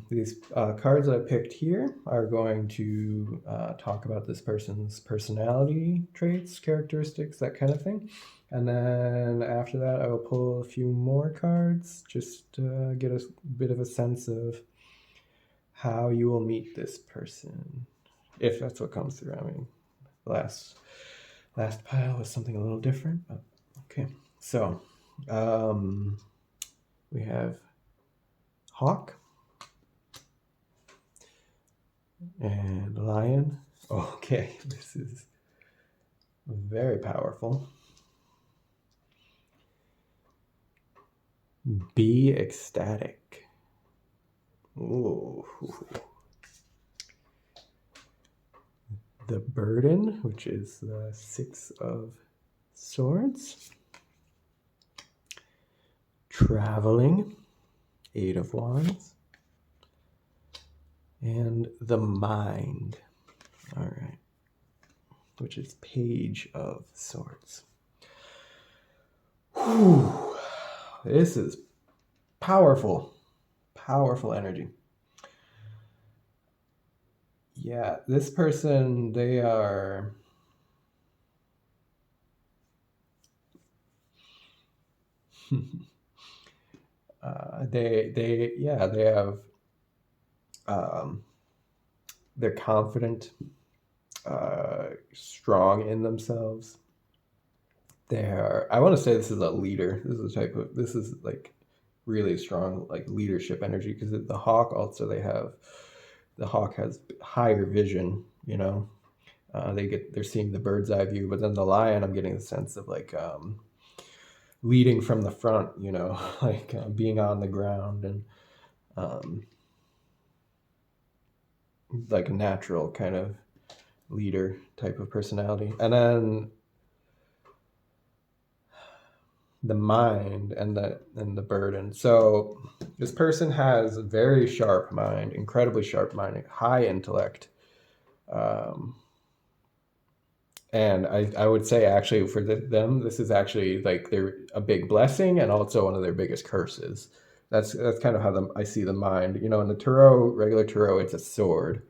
these cards that I picked here are going to talk about this person's personality traits, characteristics, that kind of thing. And then after that, I will pull a few more cards just to get a bit of a sense of how you will meet this person, if that's what comes through. I mean, the last pile was something a little different, but okay. So we have Hawk and Lion. Okay, this is very powerful. Be ecstatic. Ooh. The Burden, which is the 6 of Swords. Traveling, 8 of Wands. And the Mind, all right, which is Page of Swords. Whew. This is powerful energy. Yeah, this person, they are they have they're confident, strong in themselves. I want to say this is a leader. This is like really strong, like leadership energy, because the Hawk also, the Hawk has higher vision, you know. They're seeing the bird's eye view, but then the Lion, I'm getting the sense of like leading from the front, you know, like being on the ground, and like a natural kind of leader type of personality. And then the Mind and the Burden. So this person has a very sharp mind, incredibly sharp mind, high intellect. And I would say actually for them, this is actually like they're a big blessing and also one of their biggest curses. That's kind of how I see the Mind. You know, in the tarot, regular tarot, it's a sword.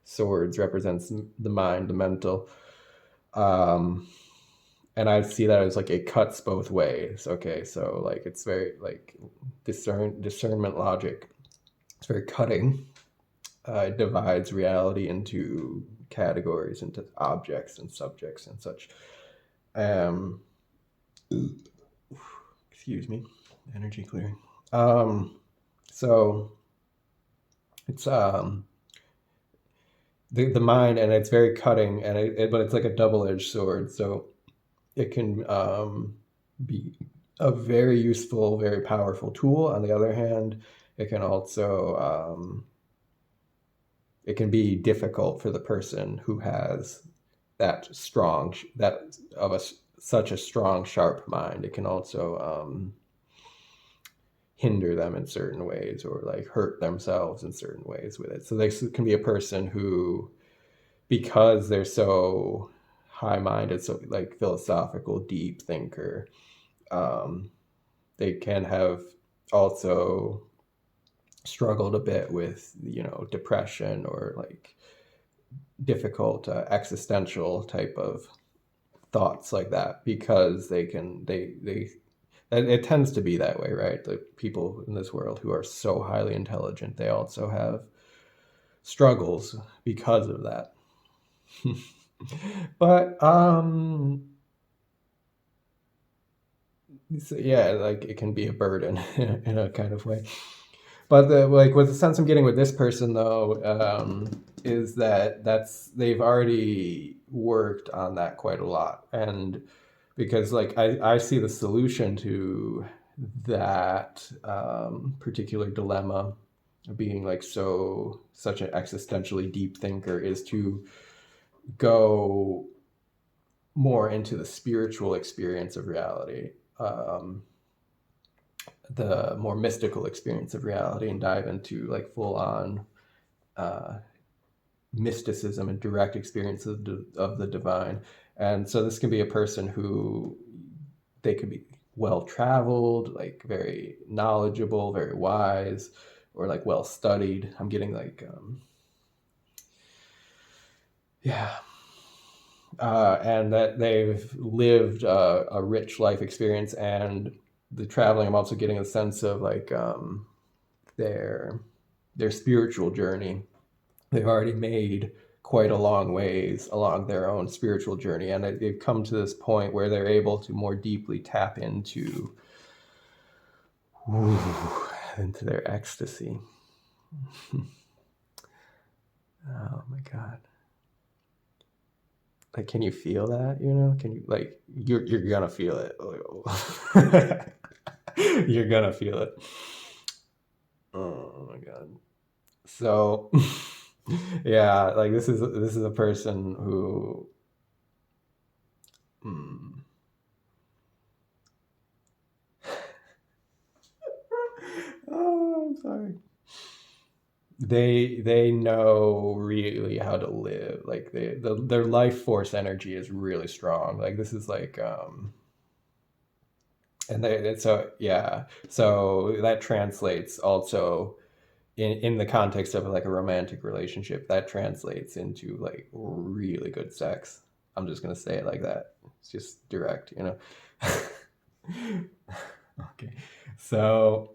Swords represents the mind, the mental. And I see that as like it cuts both ways. Okay, so like it's very like discernment logic. It's very cutting. It divides reality into categories, into objects and subjects and such. Excuse me, energy clearing. So it's the Mind, and it's very cutting, and but it's like a double-edged sword. So it can be a very useful, very powerful tool. On the other hand, it can also it can be difficult for the person who has such a strong, sharp mind. It can also hinder them in certain ways, or like hurt themselves in certain ways with it. So they can be a person who, because they're so high-minded, so like philosophical, deep thinker, they can have also struggled a bit with, you know, depression or like difficult existential type of thoughts like that, because it tends to be that way, right? The people in this world who are so highly intelligent, they also have struggles because of that. But so yeah, like it can be a burden in a kind of way. But what the sense I'm getting with this person though, is that they've already worked on that quite a lot, and because like I see the solution to that particular dilemma of being like such an existentially deep thinker is to go more into the spiritual experience of reality, the more mystical experience of reality, and dive into like full on uh, mysticism and direct experience of the divine. And so this can be a person who they could be well traveled, like very knowledgeable, very wise, or like well studied. I'm getting like yeah, and that they've lived a rich life experience. And the traveling, I'm also getting a sense of like their spiritual journey. They've already made quite a long ways along their own spiritual journey, and they've come to this point where they're able to more deeply tap into their ecstasy. Oh my god. Like, can you feel that? You know, can you like you're gonna feel it. You're gonna feel it. Oh my god. So yeah, like this is a person who oh, I'm sorry. They know really how to live. Like their life force energy is really strong. Like this is like and so yeah, so that translates also in the context of like a romantic relationship. That translates into like really good sex. I'm just gonna say it like that. It's just direct, you know. Okay, so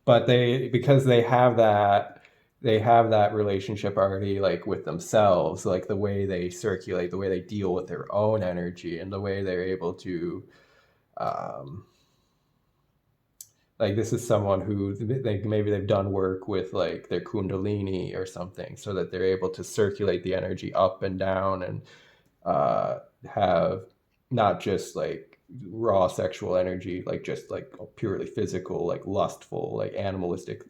but because they have that relationship already like with themselves, like the way they circulate, the way they deal with their own energy, and the way they're able to um, like this is someone who maybe they've done work with like their kundalini or something, so that they're able to circulate the energy up and down, and have not just like raw sexual energy, like just like purely physical, like lustful, like animalistic.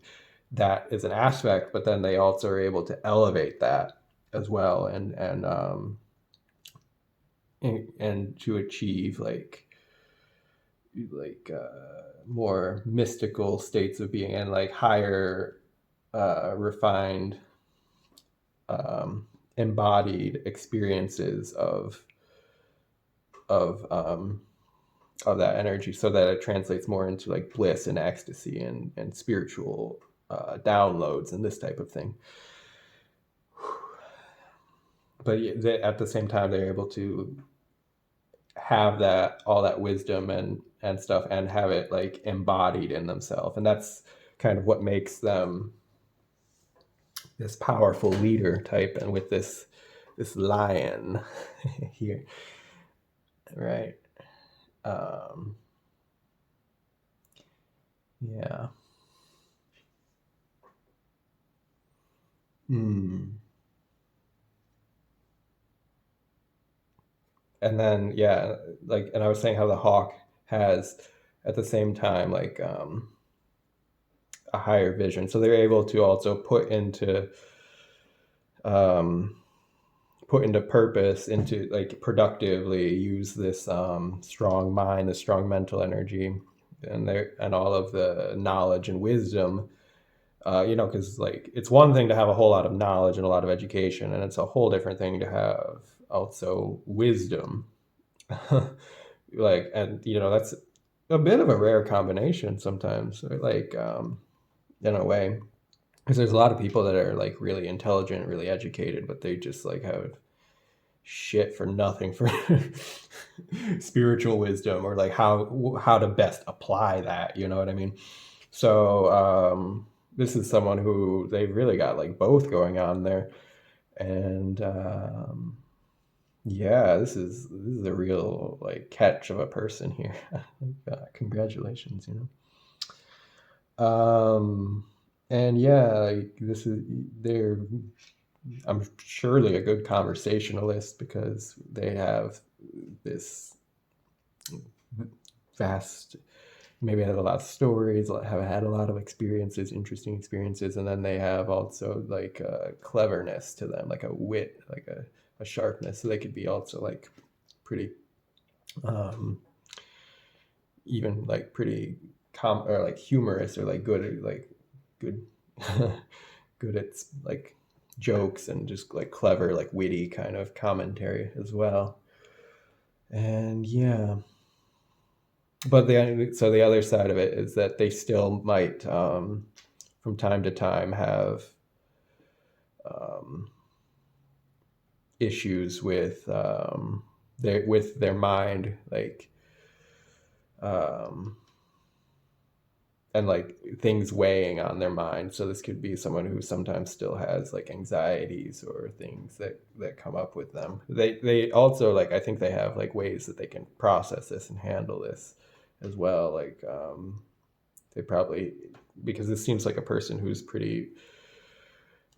That is an aspect, but then they also are able to elevate that as well, and to achieve more mystical states of being, and like higher refined embodied experiences of um, of that energy, so that it translates more into like bliss and ecstasy and spiritual downloads and this type of thing. But at the same time, they're able to have that all that wisdom and stuff, and have it like embodied in themselves, and that's kind of what makes them this powerful leader type. And with this lion here, right? um yeah. mm. And then yeah, like, and I was saying how the hawk has at the same time like a higher vision, so they're able to also um put into purpose, into like productively use this strong mind, this strong mental energy, and all of the knowledge and wisdom. Because like it's one thing to have a whole lot of knowledge and a lot of education, and it's a whole different thing to have also wisdom. Like, and that's a bit of a rare combination sometimes, like in a way, because there's a lot of people that are like really intelligent, really educated, but they just like have shit for nothing for spiritual wisdom, or like how to best apply that, you know what I mean? So this is someone who they've really got like both going on there. And yeah, this is a real like catch of a person here. Congratulations, you know. And yeah, like this is they're I'm surely a good conversationalist because they have this vast, maybe have a lot of stories, have had a lot of experiences, interesting experiences, and then they have also like a cleverness to them, like a wit, like a sharpness. So they could be also like pretty, um, even like pretty or like humorous or like good, good at like jokes and just like clever, like witty kind of commentary as well. And yeah, but the other side of it is that they still might, from time to time, have um, issues with their mind, like, um, and like things weighing on their mind. So this could be someone who sometimes still has like anxieties or things that come up with them. They also, like, I think they have like ways that they can process this and handle this as well. Like, they probably, because this seems like a person who's pretty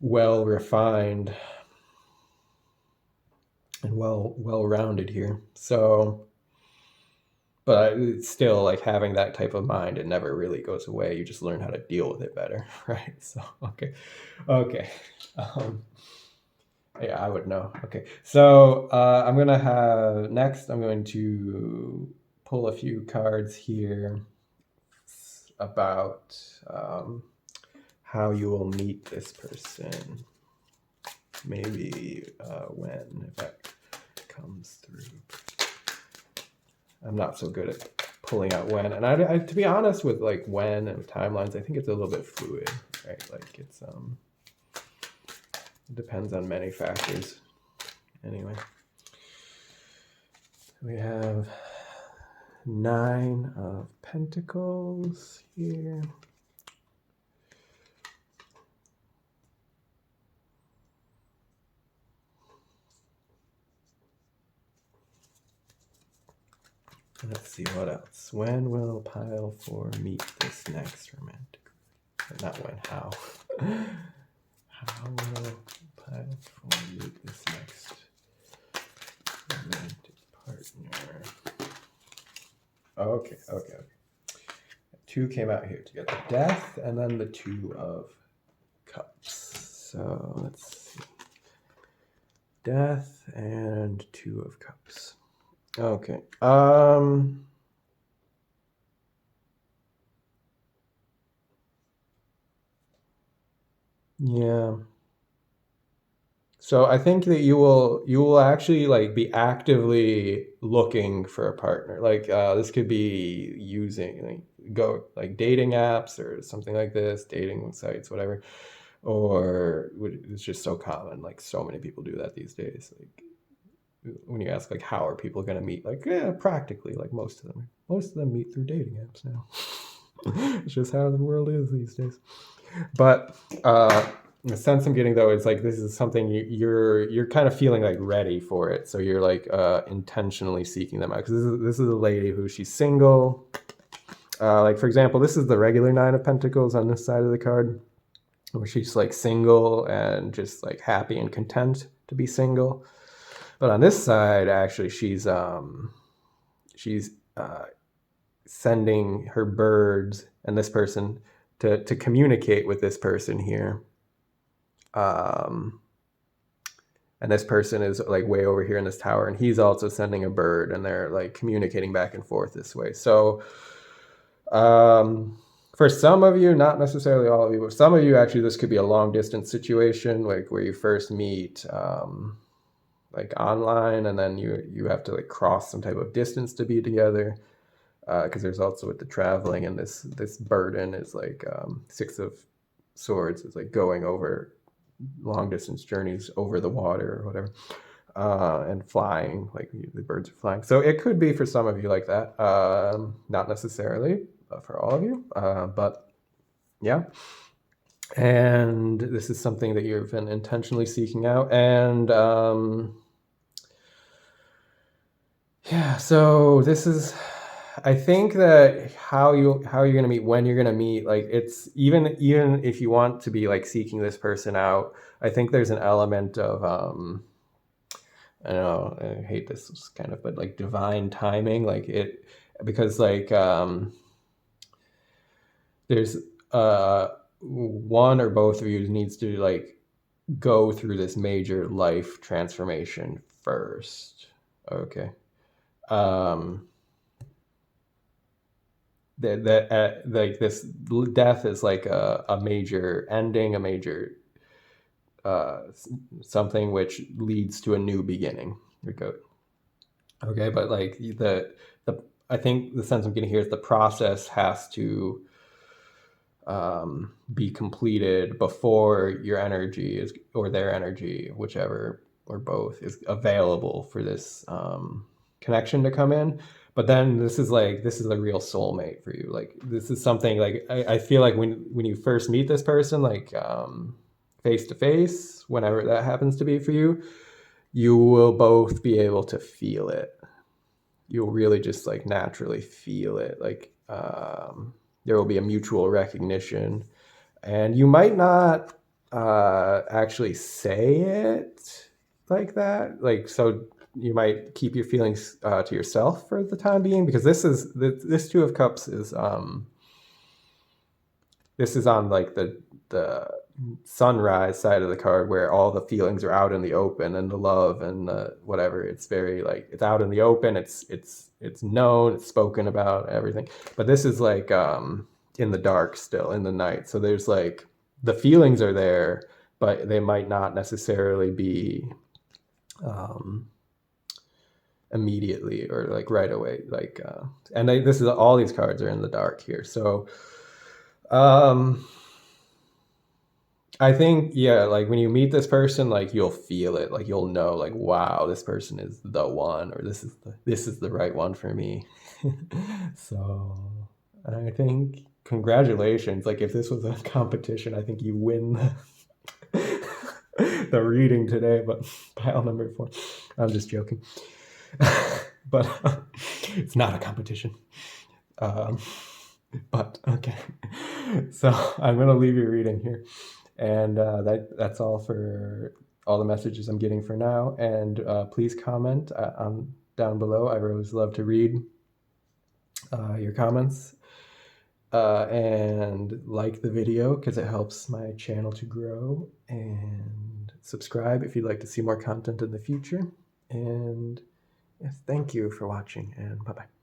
well refined and well rounded here. So, but it's still like having that type of mind, it never really goes away. You just learn how to deal with it better, right? So okay. Um, yeah, I would know. Okay, so I'm gonna have next. I'm going to pull a few cards here about how you will meet this person. Maybe when, if that comes through. I'm not so good at pulling out when, and I to be honest with like when and timelines, I think it's a little bit fluid, right? Like it depends on many factors. Anyway, we have 9 of Pentacles here. Let's see what else. When will pile 4 meet this next romantic? Not when, how. How will pile 4 meet this next romantic partner? Okay. 2 came out here together. Death and then the 2 of Cups. So let's see. Death and 2 of Cups. Okay. Yeah. So I think that you will actually like be actively looking for a partner. Like this could be using like dating apps or something like this, dating sites, whatever. Or it's just so common. Like so many people do that these days. Like when you ask like how are people going to meet, like yeah, practically like most of them meet through dating apps now. It's just how the world is these days. But the sense I'm getting though is like this is something you're kind of feeling like ready for it, so you're like intentionally seeking them out, because this is a lady who she's single. Like for example, this is the regular 9 of Pentacles on this side of the card, where she's like single and just like happy and content to be single. But on this side, actually, she's sending her birds and this person to communicate with this person here. And this person is like way over here in this tower, and he's also sending a bird, and they're like communicating back and forth this way. So for some of you, not necessarily all of you, but some of you, actually, this could be a long distance situation, like where you first meet like online, and then you have to like cross some type of distance to be together, because there's also with the traveling, and this burden is like 6 of Swords is like going over long distance journeys over the water or whatever, and flying, like the birds are flying. So it could be for some of you like that, not necessarily for all of you, but yeah. And this is something that you've been intentionally seeking out. And yeah, so this is, I think that how you're gonna meet, when you're gonna meet, like, it's even if you want to be like seeking this person out, I think there's an element of I don't know, I hate this kind of, but like divine timing, like it, because like there's one or both of you needs to like go through this major life transformation first. Okay. Um that like this death is like a major ending, a major uh something which leads to a new beginning. Okay, but like the I think the sense I'm getting here is the process has to be completed before your energy is, or their energy, whichever or both, is available for this connection to come in. But then this is a real soulmate for you. Like this is something like I feel like when you first meet this person, like face to face, whenever that happens to be for you, you will both be able to feel it. You'll really just like naturally feel it. Like there will be a mutual recognition, and you might not actually say it like that. Like so, you might keep your feelings to yourself for the time being, because this Two of Cups is this is on like the sunrise side of the card, where all the feelings are out in the open, and the love and the whatever, it's very like it's out in the open, it's known, it's spoken about, everything. But this is like in the dark, still in the night, so there's like the feelings are there, but they might not necessarily be um immediately or like right away, like this is all, these cards are in the dark here. So um I think, yeah, like when you meet this person, like you'll feel it, like you'll know, like, wow, this person is the one, or this is the right one for me. So I think congratulations. Like if this was a competition, I think you win the reading today, but pile number 4. I'm just joking. But it's not a competition. Um, but okay. So I'm gonna leave your reading here. And that's all for all the messages I'm getting for now. And please comment down below. I always love to read your comments. And like the video, because it helps my channel to grow. And subscribe if you'd like to see more content in the future. And yes, thank you for watching, and bye-bye.